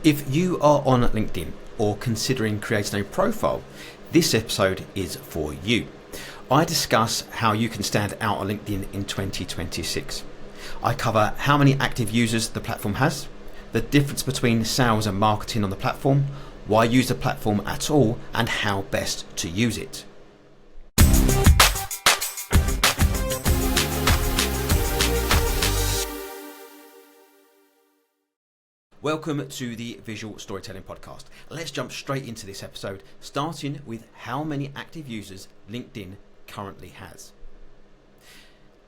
If you are on LinkedIn or considering creating a profile, this episode is for you. I discuss how you can stand out on LinkedIn in 2026. I cover how many active users the platform has, the difference between sales and marketing on the platform, why use the platform at all, and how best to use it. Welcome to the Visual Storytelling Podcast. Let's jump straight into this episode, starting with how many active users LinkedIn currently has.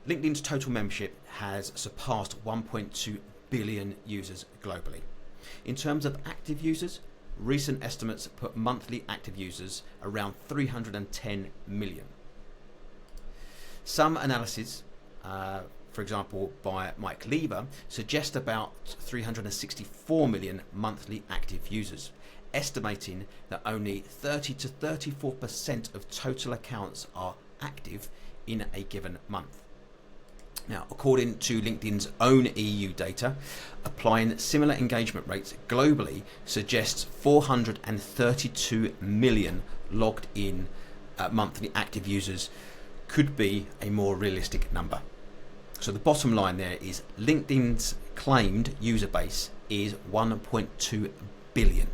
LinkedIn's total membership has surpassed 1.2 billion users globally. In terms of active users, recent estimates put monthly active users around 310 million. Some analysis, for example, by Mike Lever, suggest about 364 million monthly active users, estimating that only 30 to 34% of total accounts are active in a given month. Now, according to LinkedIn's own EU data, applying similar engagement rates globally suggests 432 million logged in monthly active users could be a more realistic number. So the bottom line there is LinkedIn's claimed user base is 1.2 billion.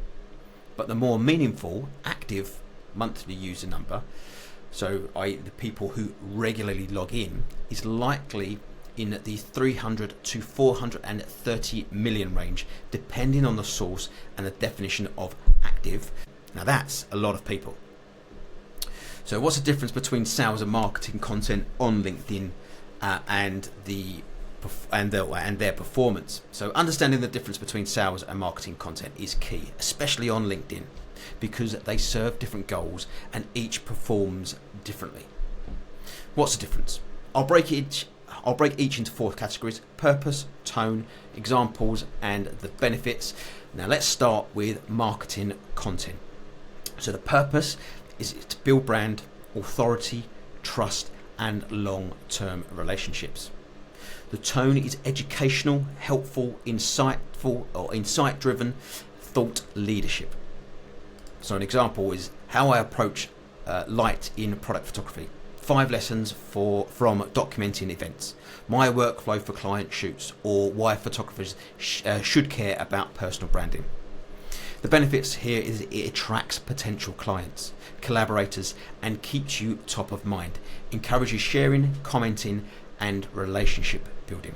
But the more meaningful active monthly user number, so i.e. the people who regularly log in, is likely in the 300 to 430 million range, depending on the source and the definition of active. Now that's a lot of people. So what's the difference between sales and marketing content on LinkedIn and their performance? So understanding the difference between sales and marketing content is key, especially on LinkedIn, because they serve different goals and each performs differently. What's the difference? I'll break each into four categories: purpose, tone, examples, and the benefits. Now let's start with marketing content. So the purpose is to build brand, authority, trust, and long-term relationships. The tone is educational, helpful, insightful, or insight-driven thought leadership. So an example is how I approach light in product photography. 5 lessons from documenting events, my workflow for client shoots, or why photographers should care about personal branding. The benefits here is it attracts potential clients, collaborators, and keeps you top of mind, encourages sharing, commenting, and relationship building.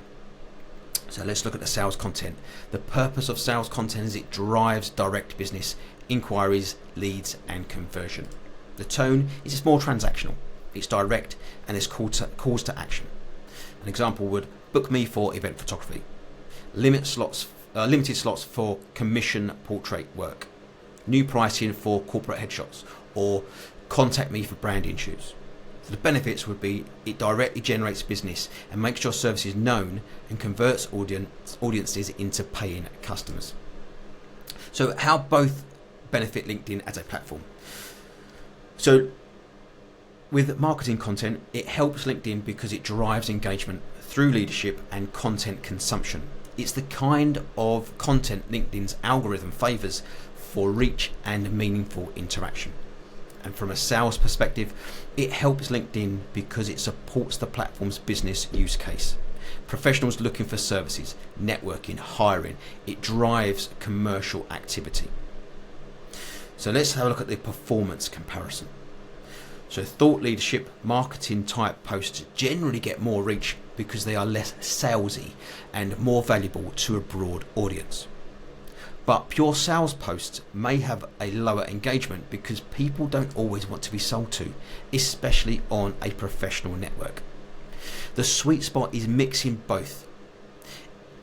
So let's look at the sales content. The purpose of sales content is it drives direct business, inquiries, leads, and conversion. The tone is it's more transactional, it's direct, and it's calls to action. An example would book me for event photography, limited slots for commission portrait work, new pricing for corporate headshots, or contact me for branding shoots. So the benefits would be it directly generates business and makes your services known and converts audiences into paying customers. So how both benefit LinkedIn as a platform? So with marketing content, it helps LinkedIn because it drives engagement through leadership and content consumption. It's the kind of content LinkedIn's algorithm favors for reach and meaningful interaction. And from a sales perspective, it helps LinkedIn because it supports the platform's business use case. Professionals looking for services, networking, hiring, it drives commercial activity. So let's have a look at the performance comparison. So thought leadership, marketing type posts generally get more reach because they are less salesy and more valuable to a broad audience. But pure sales posts may have a lower engagement because people don't always want to be sold to, especially on a professional network. The sweet spot is mixing both.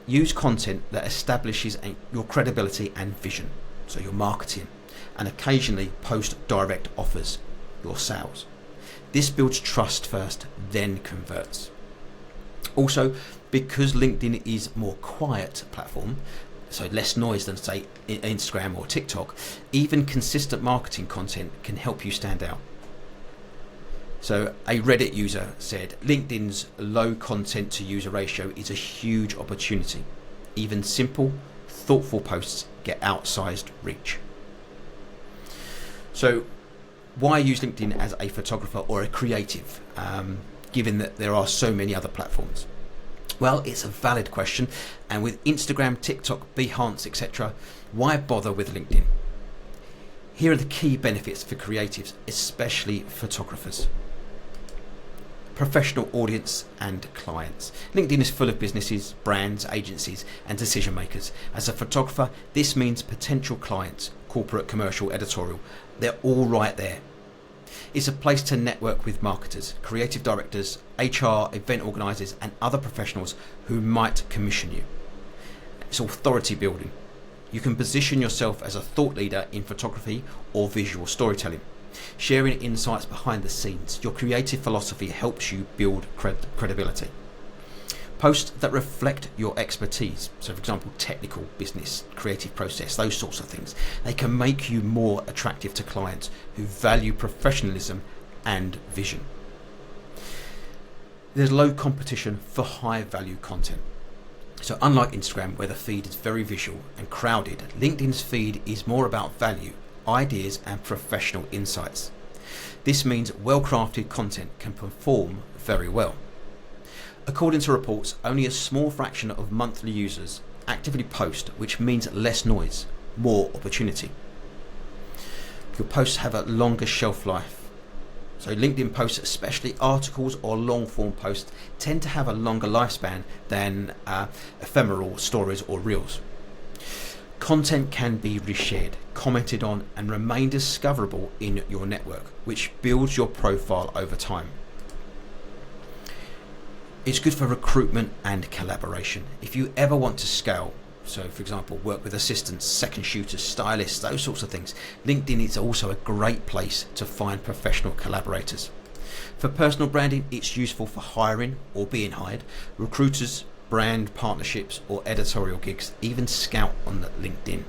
Use content that establishes your credibility and vision, so your marketing, and occasionally post direct offers, your sales. This builds trust first, then converts. Also, because LinkedIn is more quiet platform, so less noise than say Instagram or TikTok, even consistent marketing content can help you stand out. So a Reddit user said, LinkedIn's low content to user ratio is a huge opportunity. Even simple, thoughtful posts get outsized reach. So why use LinkedIn as a photographer or a creative, given that there are so many other platforms? Well, it's a valid question, and with Instagram, TikTok, Behance, etc., why bother with LinkedIn? Here are the key benefits for creatives, especially photographers. Professional audience and clients. LinkedIn is full of businesses, brands, agencies, and decision makers. As a photographer, this means potential clients, corporate, commercial, editorial. They're all right there. It's a place to network with marketers, creative directors, HR, event organisers, and other professionals who might commission you. It's authority building. You can position yourself as a thought leader in photography or visual storytelling, sharing insights behind the scenes. Your creative philosophy helps you build credibility. Posts that reflect your expertise, so for example, technical, business, creative process, those sorts of things. They can make you more attractive to clients who value professionalism and vision. There's low competition for high value content. So unlike Instagram, where the feed is very visual and crowded, LinkedIn's feed is more about value, ideas, and professional insights. This means well-crafted content can perform very well. According to reports, only a small fraction of monthly users actively post, which means less noise, more opportunity. Your posts have a longer shelf life. So LinkedIn posts, especially articles or long form posts, tend to have a longer lifespan than ephemeral stories or reels. Content can be reshared, commented on, and remain discoverable in your network, which builds your profile over time. It's good for recruitment and collaboration. If you ever want to scale, so for example, work with assistants, second shooters, stylists, those sorts of things, LinkedIn is also a great place to find professional collaborators. For personal branding, it's useful for hiring or being hired, recruiters, brand partnerships, or editorial gigs, even scout on LinkedIn.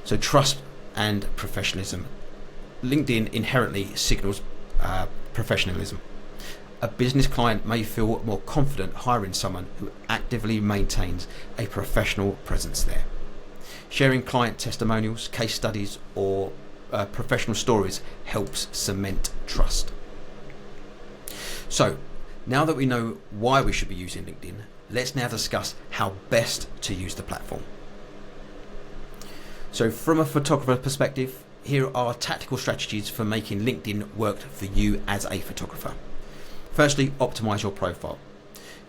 So trust and professionalism. LinkedIn inherently signals professionalism. A business client may feel more confident hiring someone who actively maintains a professional presence there. Sharing client testimonials, case studies, or professional stories helps cement trust. So, now that we know why we should be using LinkedIn, let's now discuss how best to use the platform. So, from a photographer perspective, here are tactical strategies for making LinkedIn work for you as a photographer. Firstly, optimize your profile.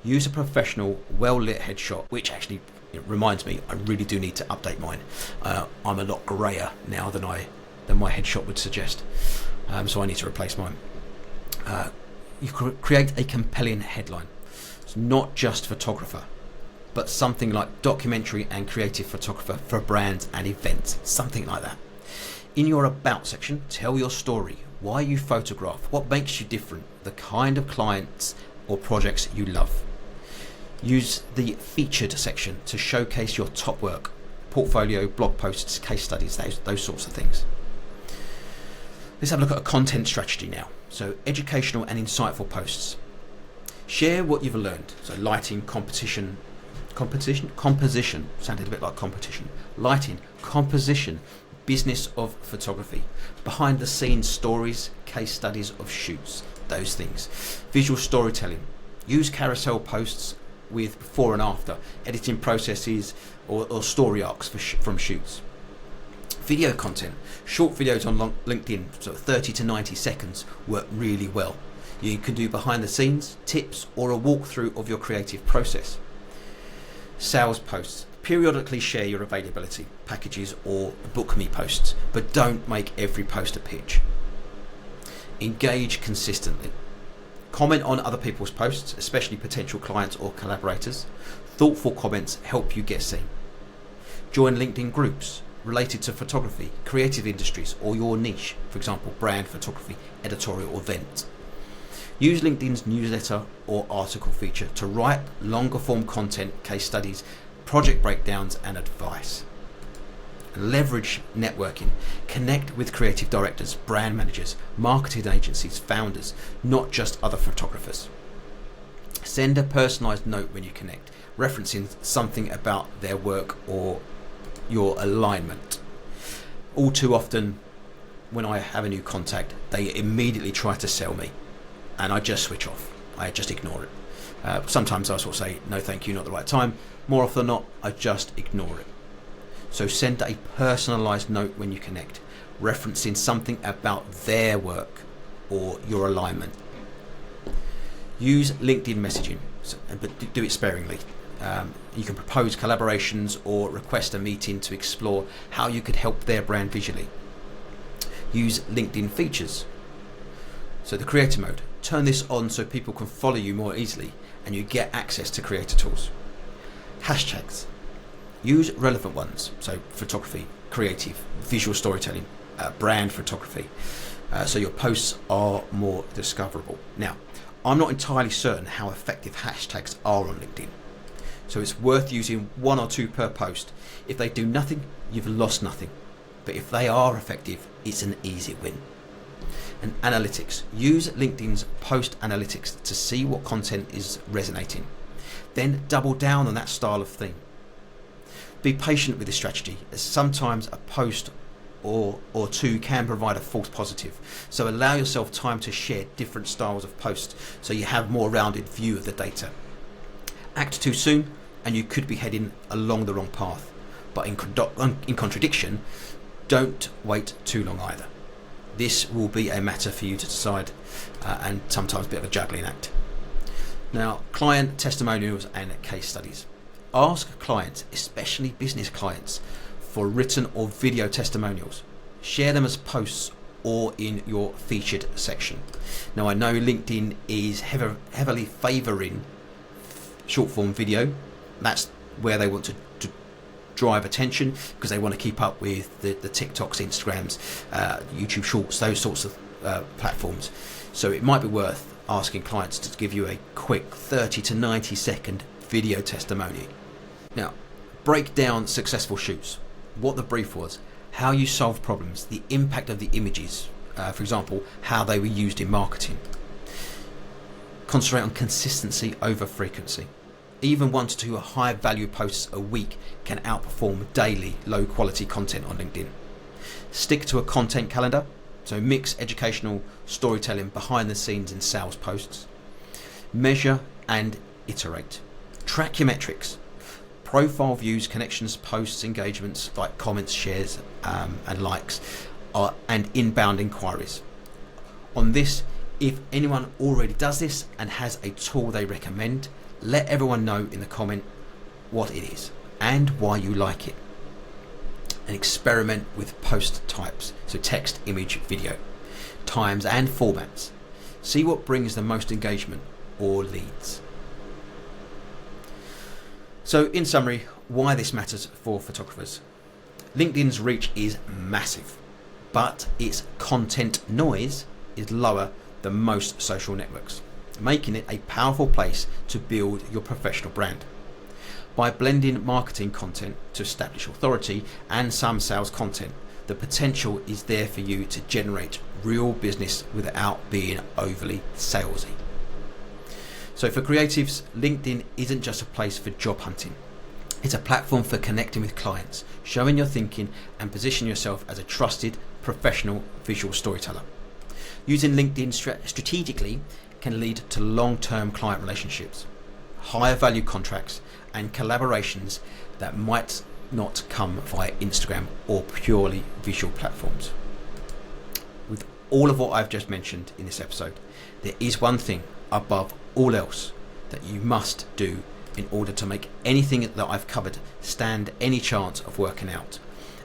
Use a professional, well-lit headshot, which actually reminds me, I really do need to update mine. I'm a lot grayer now than my headshot would suggest, so I need to replace mine. You create a compelling headline. It's not just photographer, but something like documentary and creative photographer for brands and events, something like that. In your about section, tell your story, why you photograph, what makes you different, the kind of clients or projects you love. Use the featured section to showcase your top work, portfolio, blog posts, case studies, those sorts of things. Let's have a look at a content strategy now. So educational and insightful posts. Share what you've learned. So lighting, composition, sounded a bit like competition. Lighting, composition, business of photography, behind the scenes stories, case studies of shoots, those things. Visual storytelling. Use carousel posts with before and after, editing processes or story arcs from shoots. Video content. Short videos on LinkedIn, so 30 to 90 seconds, work really well. You can do behind the scenes, tips, or a walkthrough of your creative process. Sales posts. Periodically share your availability, packages, or book me posts, but don't make every post a pitch. Engage consistently. Comment on other people's posts, especially potential clients or collaborators. Thoughtful comments help you get seen. Join LinkedIn groups related to photography, creative industries, or your niche, for example, brand photography, editorial, or event. Use LinkedIn's newsletter or article feature to write longer form content, case studies, project breakdowns, and advice. Leverage networking. Connect with creative directors, brand managers, marketing agencies, founders, not just other photographers. Send a personalized note when you connect. referencing something about their work or your alignment. All too often, when I have a new contact, they immediately try to sell me, and I just switch off. I just ignore it. Sometimes I sort of say, no thank you, not the right time. More often than not, I just ignore it. So send a personalised note when you connect, referencing something about their work or your alignment. Use LinkedIn messaging, but do it sparingly. You can propose collaborations or request a meeting to explore how you could help their brand visually. Use LinkedIn features. So the creator mode, turn this on so people can follow you more easily and you get access to creator tools. Hashtags. Use relevant ones, so photography, creative, visual storytelling, brand photography, so your posts are more discoverable. Now, I'm not entirely certain how effective hashtags are on LinkedIn, so it's worth using 1 or 2 per post. If they do nothing, you've lost nothing, but if they are effective, it's an easy win. And analytics. Use LinkedIn's post analytics to see what content is resonating. Then double down on that style of thing. Be patient with this strategy, as sometimes a post or 2 can provide a false positive. So allow yourself time to share different styles of posts so you have more rounded view of the data. Act too soon and you could be heading along the wrong path. But in contradiction, don't wait too long either. This will be a matter for you to decide, and sometimes a bit of a juggling act. Now, client testimonials and case studies. Ask clients, especially business clients, for written or video testimonials. Share them as posts or in your featured section. Now, I know LinkedIn is heavily favouring short form video. That's where they want to drive attention, because they want to keep up with the TikToks, Instagrams, YouTube Shorts, those sorts of platforms. So it might be worth asking clients to give you a quick 30 to 90 second video testimony. Now, break down successful shoots, what the brief was, how you solved problems, the impact of the images, for example, how they were used in marketing. Concentrate on consistency over frequency. Even 1 to 2 high value posts a week can outperform daily low quality content on LinkedIn. Stick to a content calendar, so mix educational storytelling, behind the scenes and sales posts. Measure and iterate. Track your metrics. Profile views, connections, posts, engagements like comments, shares and likes, and inbound inquiries. On this, if anyone already does this and has a tool they recommend, let everyone know in the comment what it is and why you like it. And experiment with post types, so text, image, video, times and formats. See what brings the most engagement or leads. So in summary, why this matters for photographers. LinkedIn's reach is massive, but its content noise is lower than most social networks, making it a powerful place to build your professional brand. By blending marketing content to establish authority and some sales content, the potential is there for you to generate real business without being overly salesy. So for creatives, LinkedIn isn't just a place for job hunting. It's a platform for connecting with clients, showing your thinking and position yourself as a trusted professional visual storyteller. Using LinkedIn strategically can lead to long-term client relationships, higher value contracts and collaborations that might not come via Instagram or purely visual platforms. With all of what I've just mentioned in this episode, there is one thing above all else that you must do in order to make anything that I've covered stand any chance of working out,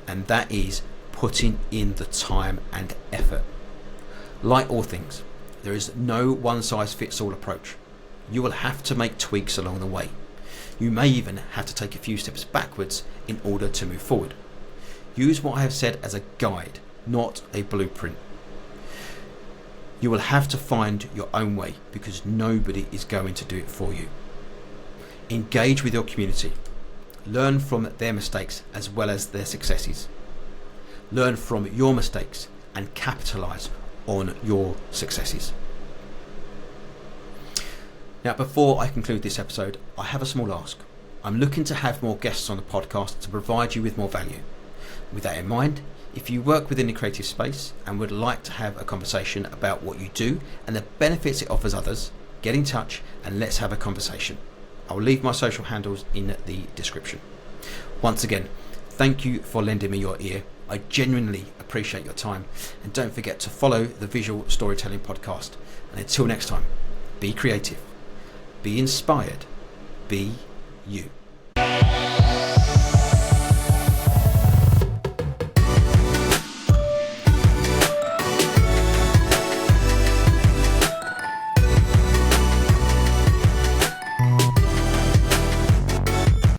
and that is putting in the time and effort. Like all things, there is no one-size-fits-all approach. You will have to make tweaks along the way. You may even have to take a few steps backwards in order to move forward. Use what I have said as a guide, not a blueprint. You will have to find your own way because nobody is going to do it for you. Engage with your community. Learn from their mistakes as well as their successes. Learn from your mistakes and capitalize on your successes. Now, before I conclude this episode, I have a small ask. I'm looking to have more guests on the podcast to provide you with more value. With that in mind, if you work within the creative space and would like to have a conversation about what you do and the benefits it offers others, get in touch and let's have a conversation. I'll leave my social handles in the description. Once again, thank you for lending me your ear. I genuinely appreciate your time, and don't forget to follow the Visual Storytelling Podcast. And until next time, be creative, be inspired, be you.